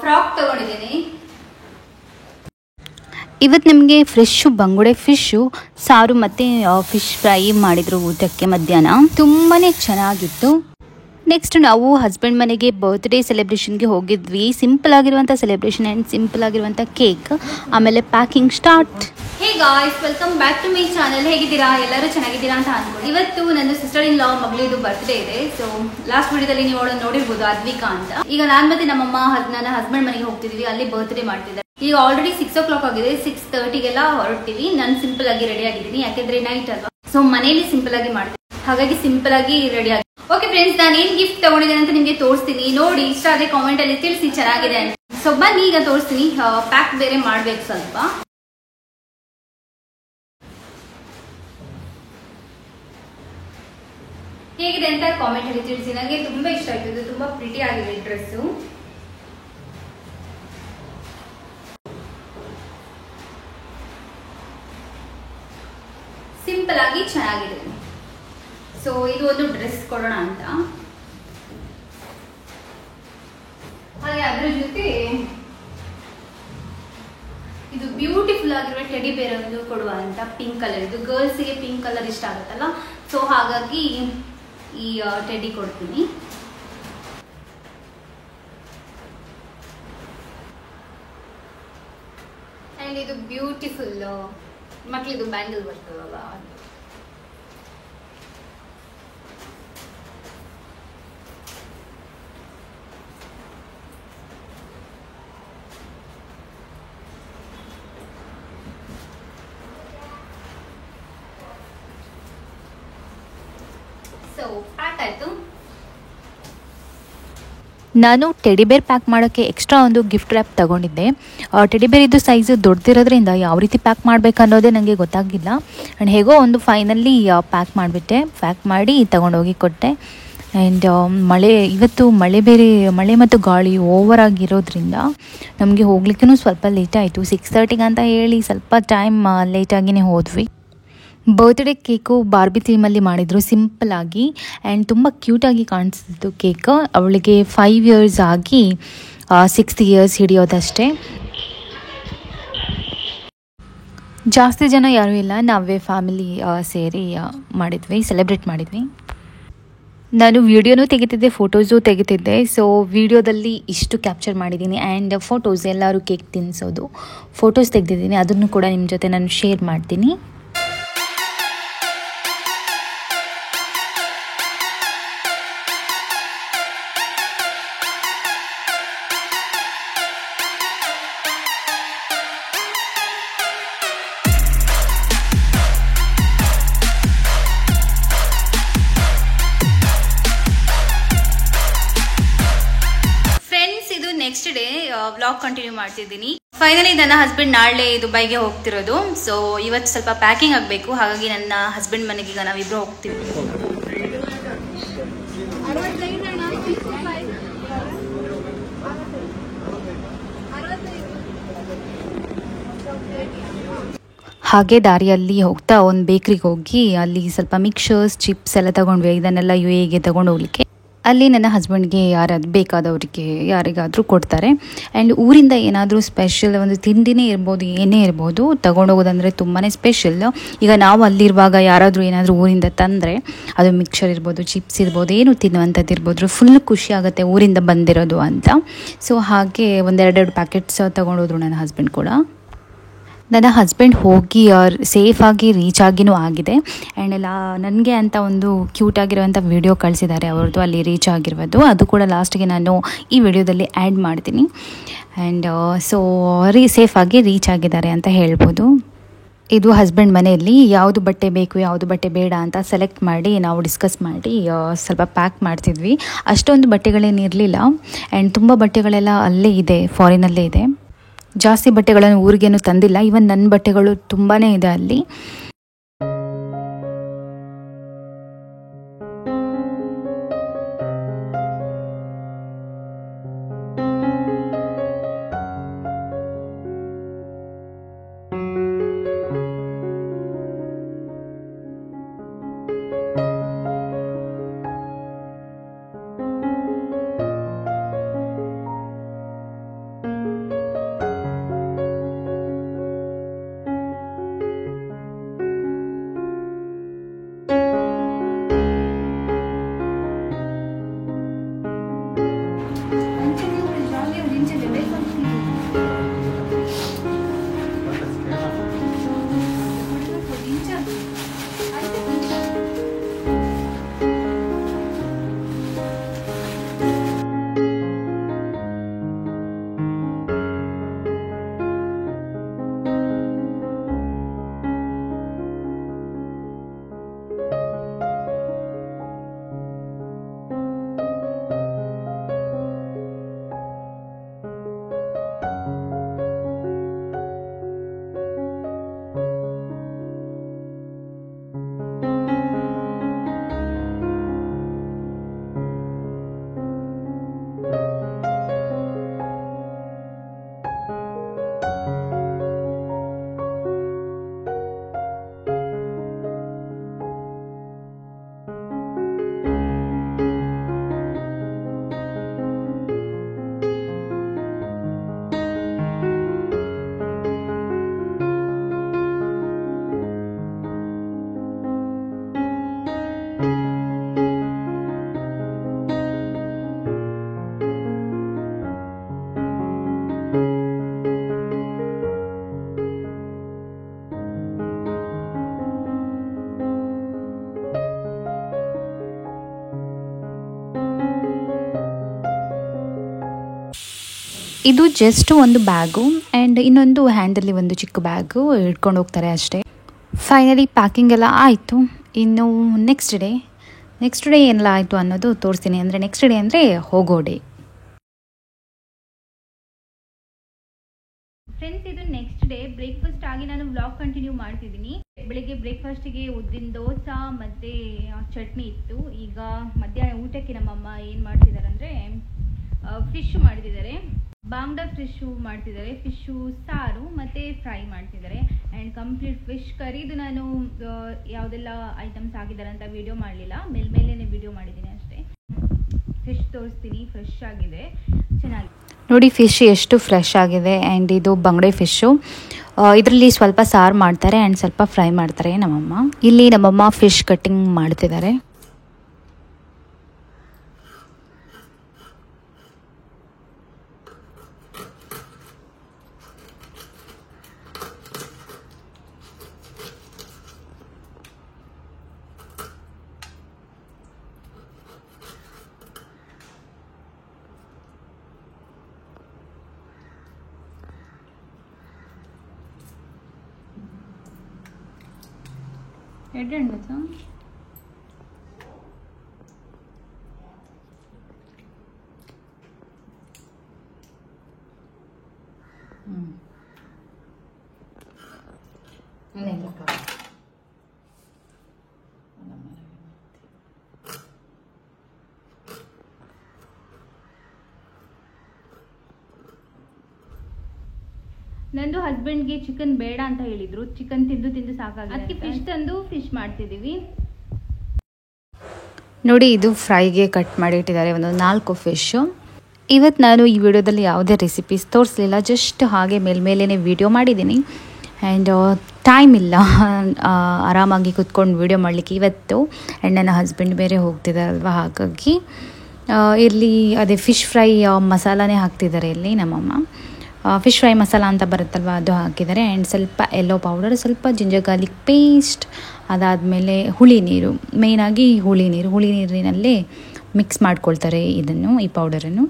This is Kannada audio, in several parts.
ಫ್ರಾಕ್ ತಗೊಂಡಿದ್ದೀನಿ. ಇವತ್ತು ನಮಗೆ ಫ್ರೆಶ್ಶು ಬಂಗುಡೆ ಫಿಶ್ಶು ಸಾರು ಮತ್ತು ಫಿಶ್ ಫ್ರೈ ಮಾಡಿದರು ಊಟಕ್ಕೆ ಮಧ್ಯಾಹ್ನ. ತುಂಬಾ ಚೆನ್ನಾಗಿತ್ತು. ನೆಕ್ಸ್ಟ್ ನಾವು ಹಸ್ಬೆಂಡ್ ಮನೆಗೆ ಬರ್ತ್ಡೇ ಸೆಲೆಬ್ರೇಷನ್ಗೆ ಹೋಗಿದ್ವಿ. ಸಿಂಪಲ್ ಆಗಿರುವಂಥ ಸೆಲೆಬ್ರೇಷನ್ ಆ್ಯಂಡ್ ಸಿಂಪಲ್ ಆಗಿರುವಂಥ ಕೇಕ್, ಆಮೇಲೆ packing start. Hey guys, welcome back to my channel. ಹೇಗಿದ್ದೀರಾ? ಎಲ್ಲರೂ ಚೆನ್ನಾಗಿದ್ದೀರಾ ಅಂತ ಅನ್ಕೊಂಡು. ಇವತ್ತು ನನ್ನ ಸಿಸ್ಟರ್ ಇನ್ ಲಾ ಮಗಳಿದು ಬರ್ತ್ಡೇ ಇದೆ. ಸೊ ಲಾಸ್ಟ್ ವಿಡಿಯೋದಲ್ಲಿ ನೀವು ನೋಡಿರ್ಬೋದು, ಅದ್ವಿಕಾ ಅಂತ. ಈಗ ನಾನು ಮತ್ತೆ ನಮ್ಮಮ್ಮ ನನ್ನ ಹಸ್ಬೆಂಡ್ ಮನೆಗೆ ಹೋಗ್ತಿದ್ವಿ, ಅಲ್ಲಿ ಬರ್ತ್ಡೇ ಮಾಡ್ತಿದ್ದಾರೆ. ಈಗ ಆಲ್ರೆಡಿ 6 o'clock ಆಗಿದೆ. 6:30ಗೆಲ್ಲ ಹೊರಡ್ತೀವಿ. ನಾನು ಸಿಂಪಲ್ ಆಗಿ ರೆಡಿ ಆಗಿದ್ದೀನಿ, ಯಾಕೆಂದ್ರೆ ನೈಟ್ ಅಲ್ವಾ. ಸೊ ಮನೆಯಲ್ಲಿ ಸಿಂಪಲ್ ಆಗಿ ಮಾಡ್ತೀನಿ, ಹಾಗಾಗಿ ಸಿಂಪಲ್ ಆಗಿ ರೆಡಿ ಆಗಿ. ಓಕೆ ಫ್ರೆಂಡ್ಸ್, ನಾನು ಏನ್ ಗಿಫ್ಟ್ ತಗೊಂಡಿದ್ದೇನೆ ಅಂತ ನಿಮಗೆ ತೋರಿಸ್ತೀನಿ. ನೋಡಿ, ಇಷ್ಟ ಆದ್ರೆ ಕಾಮೆಂಟ್ ಅಲ್ಲಿ ತಿಳಿಸಿ ಚೆನ್ನಾಗಿದೆ ಅಂತ. ಸೊ ಬನ್ನಿ ಈಗ ತೋರಿಸ್ತೀನಿ. ಪ್ಯಾಕ್ ಬೇರೆ ಮಾಡ್ಬೇಕು ಸ್ವಲ್ಪ. ಹೇಗಿದೆ ಅಂತ ಕಾಮೆಂಟ್ ಅಲ್ಲಿ ತಿಳಿಸಿ. ನನಗೆ ತುಂಬಾ ಇಷ್ಟ ಆಯ್ತು. ಇದು ತುಂಬಾ ಪ್ರಿಟಿ ಆಗಿದೆ ಡ್ರೆಸ್ಸು. ಸಿಂಪಲ್ ಆಗಿ ಚೆನ್ನಾಗಿದೆ. ಸೊ ಇದು ಒಂದು ಡ್ರೆಸ್ ಕೊಡೋಣ ಅಂತ. ಹಾಗೆ ಅದ್ರ ಜೊತೆ ಇದು ಬ್ಯೂಟಿಫುಲ್ ಆಗಿರುವ ಟೆಡಿ ಬೇರ್ ಒಂದು ಕೊಡುವ ಅಂತ. ಪಿಂಕ್ ಕಲರ್, ಇದು ಗರ್ಲ್ಸ್ಗೆ ಪಿಂಕ್ ಕಲರ್ ಇಷ್ಟ ಆಗುತ್ತಲ್ಲ. ಸೊ ಹಾಗಾಗಿ ಈ ಟೆಡಿ ಕೊಡ್ತೀನಿ. ಅಂಡ್ ಇದು ಬ್ಯೂಟಿಫುಲ್ ಮಕ್ಕಳಿದು ಬ್ಯಾಂಗಲ್ ಬರ್ತದಲ್ಲ. ಸೊ ಪ್ಯಾಕ್ ಆಯ್ತು. ನಾನು ಟೆಡಿ ಬೇರ್ ಪ್ಯಾಕ್ ಮಾಡೋಕ್ಕೆ ಎಕ್ಸ್ಟ್ರಾ ಒಂದು ಗಿಫ್ಟ್ ರ್ಯಾಪ್ ತೊಗೊಂಡಿದ್ದೆ. ಟೆಡಿ ಬೇರ್ ಇದು ಸೈಜು ದೊಡ್ಡದಿರೋದ್ರಿಂದ ಯಾವ ರೀತಿ ಪ್ಯಾಕ್ ಮಾಡಬೇಕು ಅನ್ನೋದೇ ನನಗೆ ಗೊತ್ತಾಗಿಲ್ಲ. ಆ್ಯಂಡ್ ಹೇಗೋ ಒಂದು ಫೈನಲಿ ಪ್ಯಾಕ್ ಮಾಡಿಬಿಟ್ಟೆ. ಪ್ಯಾಕ್ ಮಾಡಿ ತೊಗೊಂಡೋಗಿ ಕೊಟ್ಟೆ. ಆ್ಯಂಡ್ ಇವತ್ತು ಮಳೆ ಮತ್ತು ಗಾಳಿ ಓವರ್ ಆಗಿರೋದ್ರಿಂದ ನಮಗೆ ಹೋಗ್ಲಿಕ್ಕೂ ಸ್ವಲ್ಪ ಲೇಟ್ ಆಯಿತು. 6:30 ಅಂತ ಹೇಳಿ ಸ್ವಲ್ಪ ಟೈಮ್ ಲೇಟಾಗಿಯೇ ಹೋದ್ವಿ. ಬರ್ತ್ಡೇ ಕೇಕು ಬಾರ್ಬಿ ಥೀಮಲ್ಲಿ ಮಾಡಿದರು, ಸಿಂಪಲ್ಲಾಗಿ. ಆ್ಯಂಡ್ ತುಂಬ ಕ್ಯೂಟಾಗಿ ಕಾಣಿಸ್ತಿತ್ತು ಕೇಕ್. ಅವಳಿಗೆ 5 years ಆಗಿ 6th years ಹಿಡಿಯೋದಷ್ಟೇ. ಜಾಸ್ತಿ ಜನ ಯಾರೂ ಇಲ್ಲ, ನಾವೇ ಫ್ಯಾಮಿಲಿ ಸೇರಿ ಸೆಲೆಬ್ರೇಟ್ ಮಾಡಿದ್ವಿ. ನಾನು ವಿಡಿಯೋನೂ ತೆಗಿತಿದ್ದೆ, ಫೋಟೋಸು ತೆಗಿತಿದ್ದೆ. ಸೊ ವಿಡಿಯೋದಲ್ಲಿ ಇಷ್ಟು ಕ್ಯಾಪ್ಚರ್ ಮಾಡಿದ್ದೀನಿ. ಆ್ಯಂಡ್ ಫೋಟೋಸ್ ಎಲ್ಲರೂ ಕೇಕ್ ತಿನ್ನಿಸೋದು ಫೋಟೋಸ್ ತೆಗೆದಿದ್ದೀನಿ. ಅದನ್ನು ಕೂಡ ನಿಮ್ಮ ಜೊತೆ ನಾನು ಶೇರ್ ಮಾಡ್ತೀನಿ. ನೆಕ್ಸ್ಟ್ ಡೇ ವ್ಲಾಗ್ ಕಂಟಿನ್ಯೂ ಮಾಡ್ತಿದ್ದೀನಿ. ಫೈನಲಿ ನನ್ನ ಹಸ್ಬೆಂಡ್ ನಾಳೆ ದುಬೈಗೆ ಹೋಗ್ತಿರೋದು. ಸೊ ಇವತ್ತು ಸ್ವಲ್ಪ ಪ್ಯಾಕಿಂಗ್ ಆಗಬೇಕು, ಹಾಗಾಗಿ ನನ್ನ ಹಸ್ಬೆಂಡ್ ಮನೆಗೆ ಈಗ ನಾವಿಬ್ರು ಹೋಗ್ತೀವಿ. ಹಾಗೆ ದಾರಿಯಲ್ಲಿ ಹೋಗ್ತಾ ಒಂದು ಬೇಕ್ರಿಗೆ ಹೋಗಿ ಅಲ್ಲಿ ಸ್ವಲ್ಪ ಮಿಕ್ಸರ್ಸ್, ಚಿಪ್ಸ್ ಎಲ್ಲ ತೊಗೊಂಡ್ವಿ. ಇದನ್ನೆಲ್ಲ UAEಗೆ ತೊಗೊಂಡು ಹೋಗ್ಲಿಕ್ಕೆ. ಅಲ್ಲಿ ನನ್ನ ಹಸ್ಬೆಂಡ್ಗೆ ಯಾರಾದ್ರು ಬೇಕಾದವರಿಗೆ ಯಾರಿಗಾದರೂ ಕೊಡ್ತಾರೆ. ಆ್ಯಂಡ್ ಊರಿಂದ ಏನಾದರೂ ಸ್ಪೆಷಲ್ ಒಂದು ತಿಂಡಿನೇ ಇರ್ಬೋದು, ಏನೇ ಇರ್ಬೋದು, ತೊಗೊಂಡೋಗೋದಂದರೆ ತುಂಬಾ ಸ್ಪೆಷಲ್. ಈಗ ನಾವು ಅಲ್ಲಿರುವಾಗ ಯಾರಾದರೂ ಏನಾದರೂ ಊರಿಂದ ತಂದರೆ, ಅದು ಮಿಕ್ಸರ್ ಇರ್ಬೋದು, ಚಿಪ್ಸ್ ಇರ್ಬೋದು, ಏನು ತಿನ್ನುವಂಥದ್ದು ಇರ್ಬೋದು, ಫುಲ್ ಖುಷಿ ಆಗುತ್ತೆ ಊರಿಂದ ಬಂದಿರೋದು ಅಂತ. ಸೊ ಹಾಗೆ 1-2 ಪ್ಯಾಕೆಟ್ಸ್ ತೊಗೊಂಡೋದ್ರು ನನ್ನ ಹಸ್ಬೆಂಡ್ ಕೂಡ. ನನ್ನ ಹಸ್ಬೆಂಡ್ ಹೋಗಿ ಸೇಫಾಗಿ ರೀಚ್ ಆಗಿನೂ ಆಗಿದೆ. ಆ್ಯಂಡ್ ಎಲ್ಲ ನನಗೆ ಅಂತ ಒಂದು ಕ್ಯೂಟಾಗಿರುವಂಥ ವಿಡಿಯೋ ಕಳಿಸಿದ್ದಾರೆ ಅವ್ರದ್ದು, ಅಲ್ಲಿ ರೀಚ್ ಆಗಿರೋದು. ಅದು ಕೂಡ ಲಾಸ್ಟಿಗೆ ನಾನು ಈ ವಿಡಿಯೋದಲ್ಲಿ ಆ್ಯಡ್ ಮಾಡ್ತೀನಿ. ಆ್ಯಂಡ್ ಸೊ ಸೇಫಾಗಿ ರೀಚ್ ಆಗಿದ್ದಾರೆ ಅಂತ ಹೇಳ್ಬೋದು. ಇದು ಹಸ್ಬೆಂಡ್ ಮನೆಯಲ್ಲಿ ಯಾವುದು ಬಟ್ಟೆ ಬೇಕು, ಯಾವುದು ಬಟ್ಟೆ ಬೇಡ ಅಂತ ಸೆಲೆಕ್ಟ್ ಮಾಡಿ ನಾವು ಡಿಸ್ಕಸ್ ಮಾಡಿ ಸ್ವಲ್ಪ ಪ್ಯಾಕ್ ಮಾಡ್ತಿದ್ವಿ. ಅಷ್ಟೊಂದು ಬಟ್ಟೆಗಳೇನಿರಲಿಲ್ಲ. ಆ್ಯಂಡ್ ತುಂಬ ಬಟ್ಟೆಗಳೆಲ್ಲ ಅಲ್ಲೇ ಇದೆ, ಫಾರಿನಲ್ಲೇ ಇದೆ. ಜಾಸ್ತಿ ಬಟ್ಟೆಗಳನ್ನು ಊರಿಗೇನು ತಂದಿಲ್ಲ. ಇವನ್ ನನ್ನ ಬಟ್ಟೆಗಳು ತುಂಬಾ ಇದೆ ಅಲ್ಲಿ. ಇದು ಜಸ್ಟ್ ಒಂದು ಬ್ಯಾಗು ಆ್ಯಂಡ್ ಇನ್ನೊಂದು ಹ್ಯಾಂಡಲ್ಲಿ ಒಂದು ಚಿಕ್ಕ ಬ್ಯಾಗು ಇಟ್ಕೊಂಡು ಹೋಗ್ತಾರೆ ಅಷ್ಟೇ. ಫೈನಲಿ ಪ್ಯಾಕಿಂಗ್ ಎಲ್ಲ ಆಯಿತು. ಇನ್ನು ನೆಕ್ಸ್ಟ್ ಡೇ ಏನೆಲ್ಲ ಆಯಿತು ಅನ್ನೋದು ತೋರಿಸ್ತೀನಿ. ಅಂದರೆ ನೆಕ್ಸ್ಟ್ ಡೇ ಅಂದರೆ ಹೋಗೋ ಡೇ. ಫ್ರೆಂಡ್ಸ್, ಇದು ನೆಕ್ಸ್ಟ್ ಡೇ ಬ್ರೇಕ್ಫಾಸ್ಟ್ ಆಗಿ ನಾನು ವ್ಲಾಗ್ ಕಂಟಿನ್ಯೂ ಮಾಡ್ತಿದ್ದೀನಿ. ಬೆಳಿಗ್ಗೆ ಬ್ರೇಕ್ಫಾಸ್ಟಿಗೆ ಉದ್ದಿನ ದೋಸೆ ಮತ್ತು ಚಟ್ನಿ ಇತ್ತು. ಈಗ ಮಧ್ಯಾಹ್ನ ಊಟಕ್ಕೆ ನಮ್ಮಮ್ಮ ಏನು ಮಾಡ್ತಿದ್ದಾರೆ ಅಂದರೆ ಫಿಶ್ ಮಾಡ್ತಿದ್ದಾರೆ. ಬಾಂಗ್ಡಾ ಫಿಶು ಮಾಡ್ತಿದ್ದಾರೆ. ಫಿಶು ಸಾರು ಮತ್ತು ಫ್ರೈ ಮಾಡ್ತಿದ್ದಾರೆ. ಆ್ಯಂಡ್ ಕಂಪ್ಲೀಟ್ ಫಿಶ್ ಕರಿದು ನಾನು ಯಾವುದೆಲ್ಲ ಐಟಮ್ಸ್ ಆಗಿದ್ದಾರೆ ಅಂತ ವಿಡಿಯೋ ಮಾಡಲಿಲ್ಲ, ಮೇಲ್ಮೇಲೆ ವಿಡಿಯೋ ಮಾಡಿದ್ದೀನಿ ಅಷ್ಟೇ. ಫಿಶ್ ತೋರಿಸ್ತೀನಿ, ಫ್ರೆಶ್ ಆಗಿದೆ, ಚೆನ್ನಾಗಿದೆ ನೋಡಿ. ಫಿಶ್ ಎಷ್ಟು ಫ್ರೆಶ್ ಆಗಿದೆ. ಆ್ಯಂಡ್ ಇದು ಬಂಗಡೆ ಫಿಶ್ಶು. ಇದರಲ್ಲಿ ಸ್ವಲ್ಪ ಸಾರು ಮಾಡ್ತಾರೆ ಆ್ಯಂಡ್ ಸ್ವಲ್ಪ ಫ್ರೈ ಮಾಡ್ತಾರೆ ನಮ್ಮಮ್ಮ. ಇಲ್ಲಿ ನಮ್ಮಮ್ಮ ಫಿಶ್ ಕಟ್ಟಿಂಗ್ ಮಾಡ್ತಿದ್ದಾರೆ. ಎಡ್ಡೆಂಡು ಗೊತ್ತಾ? ನಂದು ಹಸ್ಬೆಂಡ್ಗೆ ಚಿಕನ್ ಬೇಡ ಅಂತ ಹೇಳಿದ್ರು. ಚಿಕನ್ ತಿಂದು ಸಾಕಾಗಿದೆ, ಅದಕ್ಕೆ ಫಿಶ್ ತಂದು ಫಿಶ್ ಮಾಡ್ತಿದ್ದೀವಿ. ನೋಡಿ, ಇದು ಫ್ರೈಗೆ ಕಟ್ ಮಾಡಿ ಇಟ್ಟಿದ್ದಾರೆ ಒಂದು 4 ಫಿಶ್ಶು. ಇವತ್ತು ನಾನು ಈ ವಿಡಿಯೋದಲ್ಲಿ ಯಾವುದೇ ರೆಸಿಪೀಸ್ ತೋರಿಸಲಿಲ್ಲ, ಜಸ್ಟ್ ಹಾಗೆ ಮೇಲ್ಮೇಲೆ ವಿಡಿಯೋ ಮಾಡಿದ್ದೀನಿ. ಆ್ಯಂಡ್ ಟೈಮ್ ಇಲ್ಲ ಆರಾಮಾಗಿ ಕುತ್ಕೊಂಡು ವಿಡಿಯೋ ಮಾಡಲಿಕ್ಕೆ ಇವತ್ತು. ಆ್ಯಂಡ್ ನನ್ನ ಹಸ್ಬೆಂಡ್ ಬೇರೆ ಹೋಗ್ತಿದ್ದಾರಲ್ವ, ಹಾಗಾಗಿ ಇಲ್ಲಿ ಅದೇ ಫಿಶ್ ಫ್ರೈ ಮಸಾಲಾನೇ ಹಾಕ್ತಿದ್ದಾರೆ ಇಲ್ಲಿ ನಮ್ಮಮ್ಮ. ಫಿಶ್ ಫ್ರೈ ಮಸಾಲ ಅಂತ ಬರುತ್ತಲ್ವ, ಅದು ಹಾಕಿದ್ದಾರೆ. ಆ್ಯಂಡ್ ಸ್ವಲ್ಪ ಯೆಲ್ಲೋ ಪೌಡರ್, ಸ್ವಲ್ಪ ಜಿಂಜರ್ ಗಾರ್ಲಿಕ್ ಪೇಸ್ಟ್, ಅದಾದಮೇಲೆ ಹುಳಿ ನೀರು, ಮೇಯ್ನಾಗಿ ಹುಳಿ ನೀರಿನಲ್ಲೇ ಮಿಕ್ಸ್ ಮಾಡ್ಕೊಳ್ತಾರೆ ಈ ಪೌಡರನ್ನು.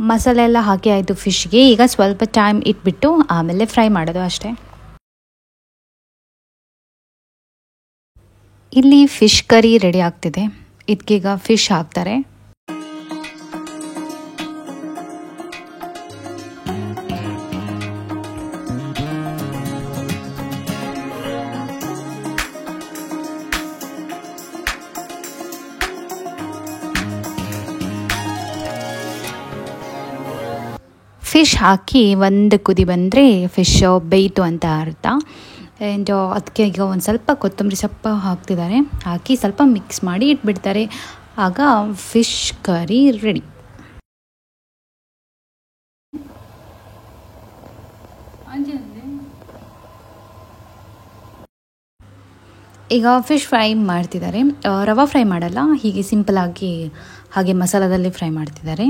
ಮಸಾಲೆ ಎಲ್ಲ ಹಾಕಿ ಆಯಿತು ಫಿಶ್ಗೆ. ಈಗ ಸ್ವಲ್ಪ ಟೈಮ್ ಇಟ್ಬಿಟ್ಟು ಆಮೇಲೆ ಫ್ರೈ ಮಾಡೋದು ಅಷ್ಟೇ. ಇಲ್ಲಿ ಫಿಶ್ ಕರಿ ರೆಡಿ ಆಗ್ತಿದೆ. ಇದಕ್ಕೀಗ ಫಿಶ್ ಹಾಕ್ತಾರೆ. ಫಿಶ್ ಹಾಕಿ ಒಂದು ಕುದಿ ಬಂದರೆ ಫಿಶ್ ಬೇಯ್ತು ಅಂತ ಅರ್ಥ. ಆ್ಯಂಡ್ ಅದಕ್ಕೆ ಈಗ ಒಂದು ಸ್ವಲ್ಪ ಕೊತ್ತಂಬರಿ ಸೊಪ್ಪು ಹಾಕ್ತಿದ್ದಾರೆ. ಹಾಕಿ ಸ್ವಲ್ಪ ಮಿಕ್ಸ್ ಮಾಡಿ ಇಟ್ಬಿಡ್ತಾರೆ. ಆಗ ಫಿಶ್ ಕರಿ ರೆಡಿ. ಈಗ ಫಿಶ್ ಫ್ರೈ ಮಾಡ್ತಿದ್ದಾರೆ. ರವಾ ಫ್ರೈ ಮಾಡಲ್ಲ, ಹೀಗೆ ಸಿಂಪಲಾಗಿ ಹಾಗೆ ಮಸಾಲದಲ್ಲಿ ಫ್ರೈ ಮಾಡ್ತಿದ್ದಾರೆ.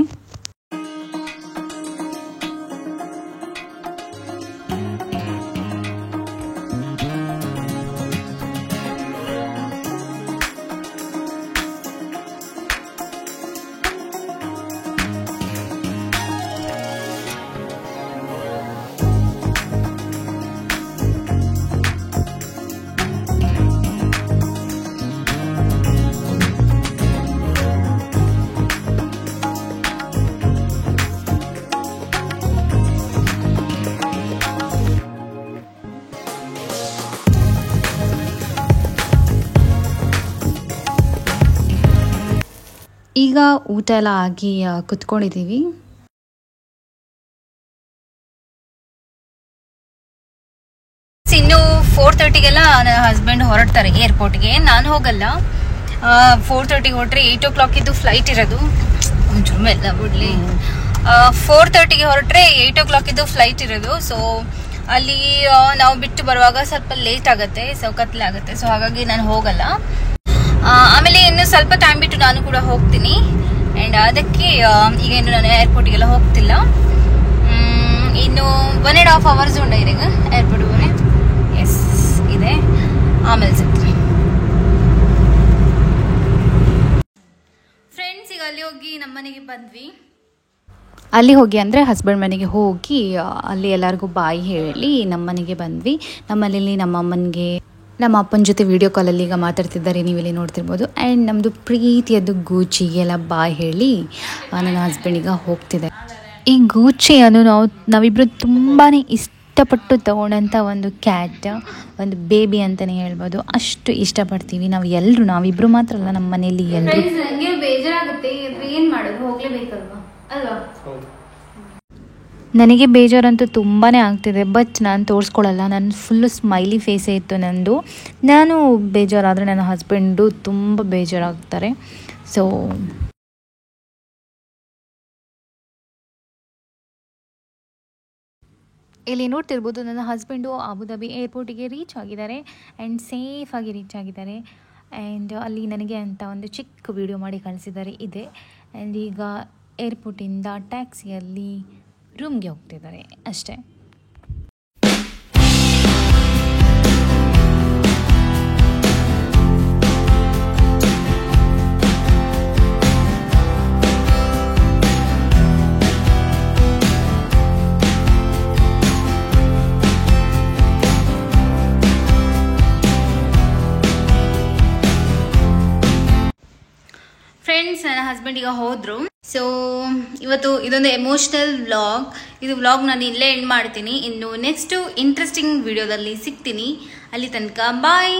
ಈಗ ಊಟ ಎಲ್ಲ ಆಗಿ ಕುತ್ಕೊಂಡಿದ್ದೀವಿ. ಇನ್ನು 4:30ಗೆಲ್ಲ ನನ್ನ ಹಸ್ಬೆಂಡ್ ಹೊರಡ್ತಾರೆ ಏರ್ಪೋರ್ಟ್ಗೆ. ನಾನು ಹೋಗಲ್ಲ. 4:30 ಹೊರಟ್ರೆ 8 o'clock ಇದ್ದು ಫ್ಲೈಟ್ ಇರೋದು. ಒಂಚೂರು ಮೆಲ್ಲ ಬಿಡ್ಲಿ. 4:30ಗೆ ಹೊರಟ್ರೆ 8 o'clock ಇದ್ದು ಫ್ಲೈಟ್ ಇರೋದು. ಸೊ ಅಲ್ಲಿ ನಾವು ಬಿಟ್ಟು ಬರುವಾಗ ಸ್ವಲ್ಪ ಲೇಟ್ ಆಗುತ್ತೆ, ಕತ್ಲೆ ಆಗುತ್ತೆ. ಸೊ ಹಾಗಾಗಿ ನಾನು ಹೋಗಲ್ಲ. ಆಮೇಲೆ ಇನ್ನು ಸ್ವಲ್ಪ ಟೈಮ್ ಬಿಟ್ಟು ನಾನು ಕೂಡ ಹೋಗ್ತೀನಿ. ಆ್ಯಂಡ್ ಅದಕ್ಕೆ ಈಗ ಇನ್ನು ನಾನು ಏರ್ಪೋರ್ಟಿಗೆಲ್ಲ ಹೋಗ್ತಿಲ್ಲ. ಇನ್ನು 1.5 hours ಉಂಡ ಈಗ ಏರ್ಪೋರ್ಟ್ ಹೋಗಿ. ಎಸ್ ಇದೆ. ಆಮೇಲೆ ಸಿಗ್ತೀನಿ ಫ್ರೆಂಡ್ಸ್. ಈಗ ಅಲ್ಲಿ ಹೋಗಿ ನಮ್ಮ ಮನೆಗೆ ಬಂದ್ವಿ. ಅಲ್ಲಿ ಹೋಗಿ ಅಂದರೆ ಹಸ್ಬೆಂಡ್ ಮನೆಗೆ ಹೋಗಿ ಅಲ್ಲಿ ಎಲ್ಲರಿಗೂ ಬಾಯಿ ಹೇಳಿ ನಮ್ಮ ಮನೆಗೆ ಬಂದ್ವಿ. ನಮ್ಮಲ್ಲಿ ನಮ್ಮ ಅಮ್ಮನಿಗೆ ನಮ್ಮ ಅಪ್ಪನ ಜೊತೆ ವಿಡಿಯೋ ಕಾಲಲ್ಲಿ ಈಗ ಮಾತಾಡ್ತಿದ್ದಾರೆ, ನೀವಿಲ್ಲಿ ನೋಡ್ತಿರ್ಬೋದು. ಆ್ಯಂಡ್ ನಮ್ಮದು ಪ್ರೀತಿಯದ್ದು ಗೂಚಿಗೆಲ್ಲ ಬಾಯಿ ಹೇಳಿ ನನ್ನ ಹಸ್ಬೆಂಡಿಗೆ ಹೋಗ್ತಿದೆ. ಈ ಗೂಚಿಯನ್ನು ನಾವಿಬ್ಬರು ತುಂಬಾ ಇಷ್ಟಪಟ್ಟು ತಗೊಂಡಂಥ ಒಂದು ಕ್ಯಾಟ್, ಒಂದು ಬೇಬಿ ಅಂತಲೇ ಹೇಳ್ಬೋದು. ಅಷ್ಟು ಇಷ್ಟಪಡ್ತೀವಿ ನಾವಿಬ್ಬರು ಮಾತ್ರ ಅಲ್ಲ, ನಮ್ಮ ಮನೆಯಲ್ಲಿ ಎಲ್ಲರೂ. ನನಗೆ ಬೇಜಾರಾಗುತ್ತೆ, ಏನು ಮಾಡೋದು, ಹೋಗಲೇಬೇಕಲ್ವಾ ಅಲ್ವಾ. ನನಗೆ ಬೇಜಾರಂತೂ ತುಂಬಾ ಆಗ್ತಿದೆ, ಬಟ್ ನಾನು ತೋರಿಸ್ಕೊಳ್ಳಲ್ಲ. ನಾನು ಫುಲ್ಲು ಸ್ಮೈಲಿ ಫೇಸೇ ಇತ್ತು ನಂದು. ನಾನು ಬೇಜಾರಾದರೆ ನನ್ನ ಹಸ್ಬೆಂಡು ತುಂಬ ಬೇಜಾರಾಗ್ತಾರೆ. ಸೊ ಇಲ್ಲಿ ನೋಡ್ತಿರ್ಬೋದು, ನನ್ನ ಹಸ್ಬೆಂಡು ಅಬುದಾಬಿ ಏರ್ಪೋರ್ಟಿಗೆ ರೀಚ್ ಆಗಿದ್ದಾರೆ ಆ್ಯಂಡ್ ಸೇಫಾಗಿ ರೀಚ್ ಆಗಿದ್ದಾರೆ. ಆ್ಯಂಡ್ ಅಲ್ಲಿ ನನಗೆ ಅಂತ ಒಂದು ಚಿಕ್ಕ ವಿಡಿಯೋ ಮಾಡಿ ಕಳಿಸಿದ್ದಾರೆ ಇದೆ. ಆ್ಯಂಡ್ ಈಗ ಏರ್ಪೋರ್ಟಿಂದ ಟ್ಯಾಕ್ಸಿಯಲ್ಲಿ ರೂಮ್ಗೆ ಹೋಗ್ತಿದ್ದಾರೆ ಅಷ್ಟೇ. ಫ್ರೆಂಡ್ಸ್, ನನ್ನ ಹಸ್ಬೆಂಡ್ ಈಗ ಹೋದ್ರು. ಸೊ ಇವತ್ತು ಇದೊಂದು ಎಮೋಷನಲ್ ವ್ಲಾಗ್. ಇದು ವ್ಲಾಗ್ ನಾನು ಇಲ್ಲೇ ಎಂಡ್ ಮಾಡ್ತೀನಿ. ಇನ್ನು ನೆಕ್ಸ್ಟ್ ಇಂಟ್ರೆಸ್ಟಿಂಗ್ ವಿಡಿಯೋದಲ್ಲಿ ಸಿಗ್ತೀನಿ. ಅಲ್ಲಿ ತನಕ ಬಾಯ್.